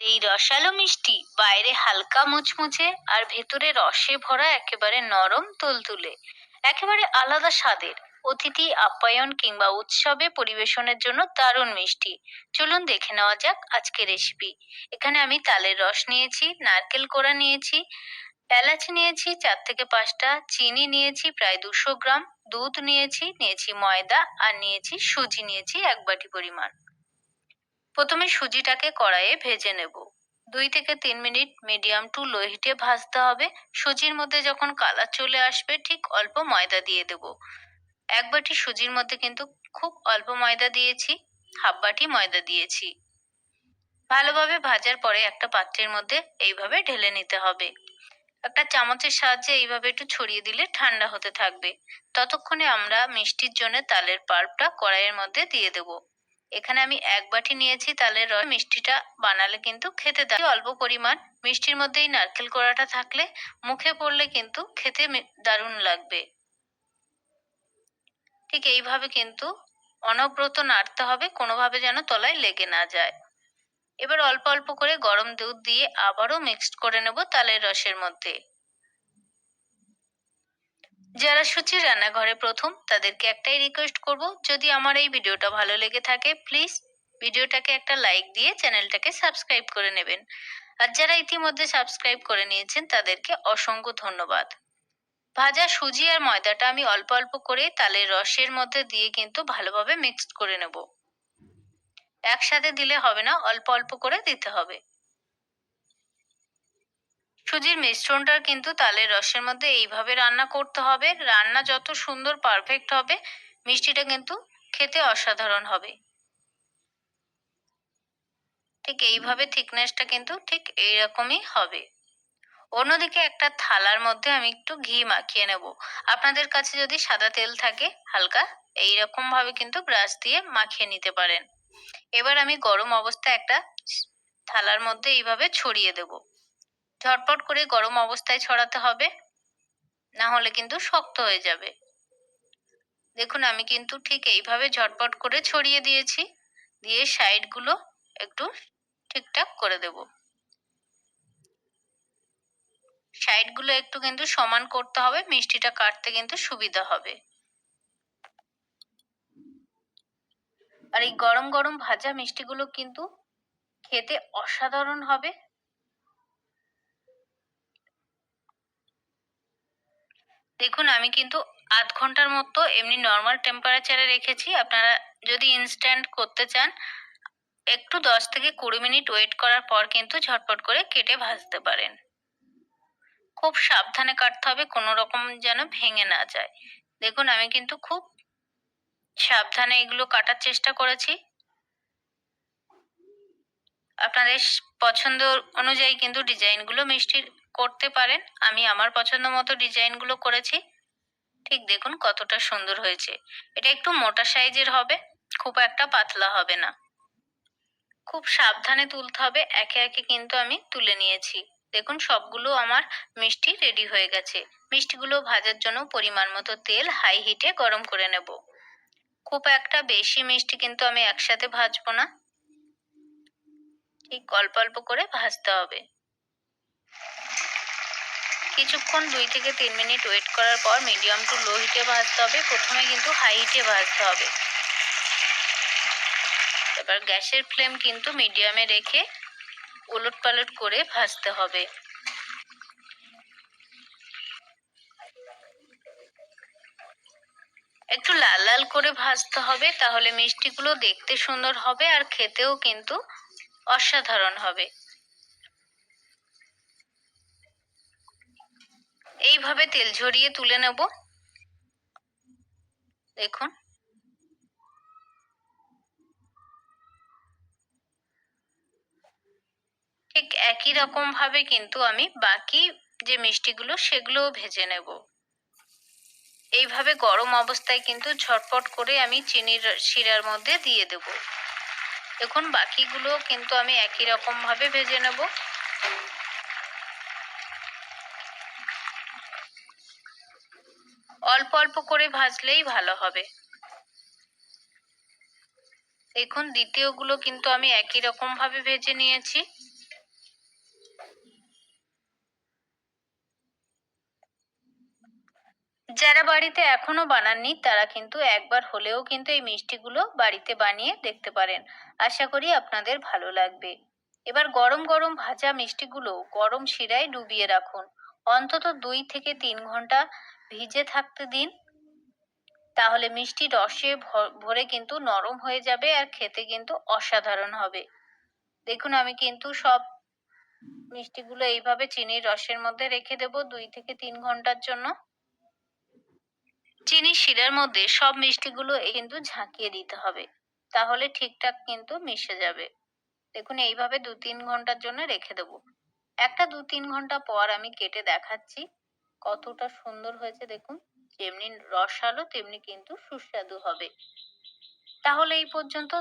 এই রসালো মিষ্টি বাইরে হালকা মুচমুচে আর ভেতরে রসে ভরা একেবারে নরম তুলতুলে, একেবারে আলাদা স্বাদের। অতিথি আপ্যায়ন কিংবা উৎসবে পরিবেশনের জন্য দারুণ মিষ্টি। চলুন দেখে নেওয়া যাক আজকের রেসিপি। এখানে আমি তালের রস নিয়েছি, নারকেল কোড়া নিয়েছি, এলাচ নিয়েছি 4 থেকে 5টা, চিনি নিয়েছি প্রায় 200 গ্রাম, দুধ নিয়েছি ময়দা, আর নিয়েছি সুজি, নিয়েছি 1 বাটি পরিমাণ। প্রথমে সুজিটাকে কড়াইয়ে ভেজে নেব। 2 থেকে 3 মিনিট মিডিয়াম টু লো হিটে ভাজতে হবে। সুজির মধ্যে যখন কালার চলে আসবে ঠিক অল্প ময়দা দিয়ে দেব। 1 বাটি সুজির মধ্যে কিন্তু খুব অল্প ময়দা দিয়েছি, হাফ বাটি ময়দা দিয়েছি। ভালোভাবে ভাজার পরে একটা পাত্রের মধ্যে এইভাবে ঢেলে নিতে হবে। একটা চামচের সাহায্যে এইভাবে একটু ছড়িয়ে দিলে ঠান্ডা হতে থাকবে। ততক্ষণে আমরা মিষ্টির জন্য তালের পাল্পটা কড়াইয়ের মধ্যে দিয়ে দেব। এখানে আমি 1 বাটি নিয়েছি তালের রস। মিষ্টিটা বানালে কিন্তু খেতে অল্প পরিমাণ। মিষ্টির মধ্যেই নারকেল কোড়াটা থাকলে মুখে পড়লে কিন্তু খেতে দারুণ লাগবে। ঠিক এইভাবে কিন্তু অনবরত নাড়তে হবে, কোনোভাবে যেন তলায় লেগে না যায়। এবার অল্প অল্প করে গরম দুধ দিয়ে আবারও মিক্সড করে নেব তালের রসের মধ্যে। যারা সুচির রান্নাঘরে প্রথম, তাদেরকে একটাই রিকোয়েস্ট করব, যদি আমার এই ভিডিওটা ভালো লেগে থাকে প্লিজ ভিডিওটাকে একটা লাইক দিয়ে চ্যানেলটাকে সাবস্ক্রাইব করে নেবেন। আর যারা ইতিমধ্যে সাবস্ক্রাইব করে নিয়েছেন তাদেরকে অসংখ্য ধন্যবাদ। ভাজা সুজি আর ময়দাটা আমি অল্প অল্প করে তালের রসের মধ্যে দিয়ে কিন্তু ভালোভাবে মিক্সড করে নেব। একসাথে দিলে হবে না, অল্প অল্প করে দিতে হবে। সুজির মিশ্রণটা কিন্তু তালের রসের মধ্যে এইভাবে রান্না করতে হবে। রান্না যত সুন্দর পারফেক্ট হবে, মিষ্টিটা কিন্তু খেতে অসাধারণ হবে। ঠিক এইভাবে থিকনেসটা কিন্তু ঠিক এইরকমই হবে। অন্যদিকে একটা থালার মধ্যে আমি একটু ঘি মাখিয়ে নেব। আপনাদের কাছে যদি সাদা তেল থাকে হালকা এইরকম ভাবে কিন্তু ব্রাশ দিয়ে মাখিয়ে নিতে পারেন। এবার আমি গরম অবস্থায় একটা থালার মধ্যে এইভাবে ছড়িয়ে দেব। ঝটপট করে গরম অবস্থায় ছড়াতে হবে, না হলে কিন্তু শক্ত হয়ে যাবে। দেখুন আমি কিন্তু ঠিক এইভাবে ঝটপট করে ছড়িয়ে দিয়েছি। দিয়ে সাইডগুলো একটু ঠিকঠাক করে দেব। সাইডগুলো একটু কিন্তু সমান করতে হবে, মিষ্টিটা কাটতে কিন্তু সুবিধা হবে। আর এই গরম গরম ভাজা মিষ্টিগুলো কিন্তু খেতে অসাধারণ হবে। দেখুন আমি কিন্তু আধ ঘন্টার মতো এমনি নর্মাল টেম্পারেচারে রেখেছি। আপনারা যদি ইনস্ট্যান্ট করতে চান একটু 10 থেকে 20 মিনিট ওয়েট করার পর কিন্তু ঝটপট করে কেটে ভাজতে পারেন। খুব সাবধানে কাটতে হবে, কোনো রকম যেন ভেঙে না যায়। দেখুন আমি কিন্তু খুব সাবধানে এগুলো কাটার চেষ্টা করেছি। আপনাদের পছন্দ অনুযায়ী কিন্তু ডিজাইনগুলো মিষ্টির করতে পারেন। আমি আমার পছন্দ মতো ডিজাইনগুলো করেছি। ঠিক দেখুন কতটা সুন্দর হয়েছে। এটা একটু মোটা সাইজের হবে, খুব একটা পাতলা হবে না। খুব সাবধানে তুলতে হবে। একে একে কিন্তু আমি তুলে নিয়েছি। দেখুন সবগুলো আমার মিষ্টি রেডি হয়ে গেছে। মিষ্টিগুলো ভাজার জন্য পরিমাণ মতো তেল হাই হিটে গরম করে নেব। খুব একটা বেশি মিষ্টি কিন্তু আমি একসাথে ভাজবো না, ঠিক অল্প অল্প করে ভাজতে হবে। কিছুক্ষণ 2 থেকে 3 মিনিট ওয়েট করার পর মিডিয়াম টু লো হিটে ভাজতে হবে। প্রথমে কিন্তু হাই হিটে ভাজতে হবে। এবার গ্যাসের ফ্লেম কিন্তু মিডিয়ামে রেখে উলট পালট করে ভাজতে হবে। একটু লাল লাল করে ভাজতে হবে, তাহলে মিষ্টিগুলো দেখতে সুন্দর হবে আর খেতেও কিন্তু অসাধারণ হবে। এইভাবে তেল ঝরিয়ে তুলে নেব। দেখুন ঠিক একই রকম ভাবে কিন্তু আমি বাকি যে মিষ্টিগুলো সেগুলোও ভেজে নেব। এইভাবে গরম অবস্থায় কিন্তু ঝটপট করে আমি চিনির শিরার মধ্যে দিয়ে দেব। দেখুন বাকিগুলো কিন্তু আমি একই রকম ভাবে ভেজে নেব। অল্প অল্প করে ভাজলেই ভালো হবে। দেখুন দ্বিতীয়গুলো কিন্তু আমি একই রকম ভাবে ভেজে নিয়েছি। যারা বাড়িতে এখনো বানাননি তারা কিন্তু একবার হলেও কিন্তু এই মিষ্টিগুলো বাড়িতে বানিয়ে দেখতে পারেন। আশা করি আপনাদের ভালো লাগবে। এবার গরম গরম ভাজা মিষ্টিগুলো গরম শিরায় ডুবিয়ে রাখুন। অন্তত 2 থেকে 3 ঘন্টা ভিজে থাকতে দিন। তাহলে মিষ্টি রসে ভরে কিন্তু নরম হয়ে যাবে আর খেতে কিন্তু অসাধারণ হবে। দেখুন আমি কিন্তু সব মিষ্টিগুলো এইভাবে চিনির রসের মধ্যে রেখে দেবো 2 থেকে 3 ঘন্টার জন্য। চিনির শিরার মধ্যে সব মিষ্টিগুলো কিন্তু ঝাঁকিয়ে দিতে হবে, তাহলে ঠিকঠাক কিন্তু মিশে যাবে। দেখুন এইভাবে 2-3 ঘন্টার জন্য রেখে দেবো। 1-2-3 ঘন্টা পর আমি কেটে দেখাচ্ছি কতটা সুন্দর হয়েছে। দেখুন যেমনি রসালো তেমনি কিন্তু সুস্বাদু হবে। তাহলে এই পর্যন্ত।